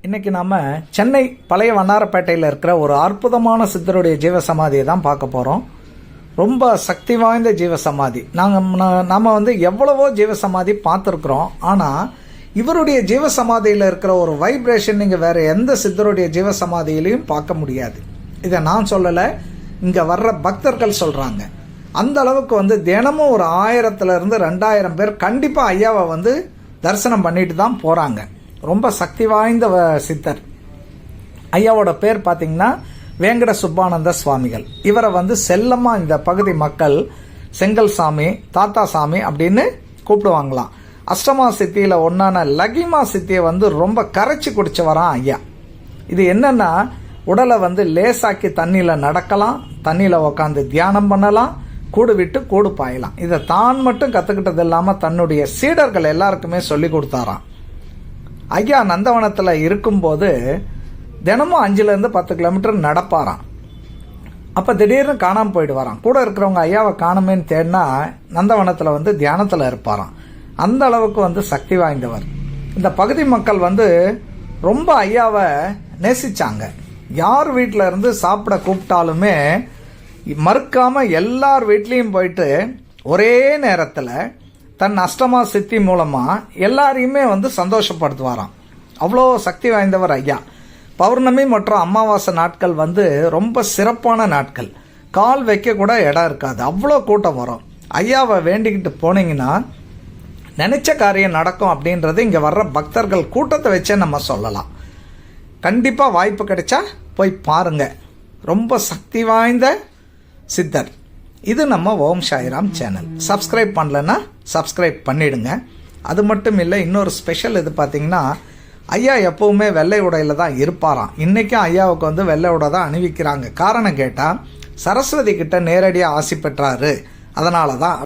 இன்னைக்கு நாம சென்னை பழைய வண்ணாரப்பேட்டையில் இருக்கிற ஒரு அற்புதமான சித்தருடைய ஜீவசமாதியை தான் பார்க்க போகிறோம். ரொம்ப சக்தி வாய்ந்த ஜீவசமாதி. நாம எவ்வளவோ ஜீவசமாதி பார்த்துருக்குறோம். ஆனால் இவருடைய ஜீவசமாதியில் இருக்கிற ஒரு வைப்ரேஷன் நீங்கள் வேற எந்த சித்தருடைய ஜீவசமாதியிலையும் பார்க்க முடியாது. இதை நான் சொல்லலை, இங்கே வர்ற பக்தர்கள் சொல்கிறாங்க. அந்த அளவுக்கு தினமும் ஒரு 1000 to 2000 பேர் கண்டிப்பாக ஐயாவை தரிசனம் பண்ணிட்டு தான் போகிறாங்க. ரொம்ப சக்தி வாய்ந்த சித்தர். ஐயாவோட பேர் பார்த்தீங்கன்னா வேங்கட சுப்பானந்த சுவாமிகள். இவரை செல்லமா இந்த பகுதி மக்கள் செங்கல் சாமி, தாத்தா சாமி அப்படின்னு கூப்பிடுவாங்களாம். அஷ்டமா சித்தியில ஒன்னான லகிமா சித்தியை ரொம்ப கரைச்சி குடிச்சு வரான் ஐயா. இது என்னன்னா, உடலை லேசாக்கி தண்ணியில நடக்கலாம், தண்ணியில உக்காந்து தியானம் பண்ணலாம், கூடு விட்டு கூடு பாயலாம். இதை தான் மட்டும் கத்துக்கிட்டது இல்லாம தன்னுடைய சீடர்கள் எல்லாருக்குமே சொல்லி கொடுத்தாராம். ஐயா நந்தவனத்தில் இருக்கும்போது தினமும் 5 to 10 கிலோமீட்டர் நடப்பாராம். அப்போ திடீர்னு காணாமல் போயிட்டு வரான். கூட இருக்கிறவங்க ஐயாவை காணுமேன்னு தேடினா நந்தவனத்தில் தியானத்தில் இருப்பாராம். அந்த அளவுக்கு சக்தி வாய்ந்தவர். இந்த பகுதி மக்கள் ரொம்ப ஐயாவை நேசிச்சாங்க. யார் வீட்டில் இருந்து சாப்பிட கூப்பிட்டாலுமே மறுக்காம எல்லார் வீட்லேயும் போயிட்டு ஒரே நேரத்தில் தன் அஷ்டமா சித்தி மூலமா எல்லாரையுமே சந்தோஷப்படுத்துவாராம். அவ்வளோ சக்தி வாய்ந்தவர் ஐயா. பௌர்ணமி மற்றும் அமாவாசை நாட்கள் ரொம்ப சிறப்பான நாட்கள். கால் வைக்க கூட இடம் இருக்காது, அவ்வளோ கூட்டம் வரும். ஐயாவை வேண்டிக்கிட்டு போனீங்கன்னா நினைச்ச காரியம் நடக்கும் அப்படின்றது இங்கே வர்ற பக்தர்கள் கூட்டத்தை வச்சே நம்ம சொல்லலாம். கண்டிப்பாக வாய்ப்பு கிடைச்சா போய் பாருங்க. ரொம்ப சக்தி வாய்ந்த சித்தர். இது நம்ம ஓம் சாய்ராம் சேனல். சப்ஸ்கிரைப் பண்ணலன்னா சப்ஸ்கிரைப் பண்ணிடுங்க. அது மட்டும் இல்லை, இன்னொரு ஸ்பெஷல் இது பார்த்தீங்கன்னா, ஐயா எப்பவுமே வெள்ளை உடையில தான் இருப்பாராம். இன்றைக்கும் ஐயாவுக்கு வெள்ளை உடை தான் அணிவிக்கிறாங்க. காரணம் கேட்டால் சரஸ்வதி கிட்ட நேரடியாக ஆசி பெற்றாரு, அதனால தான்.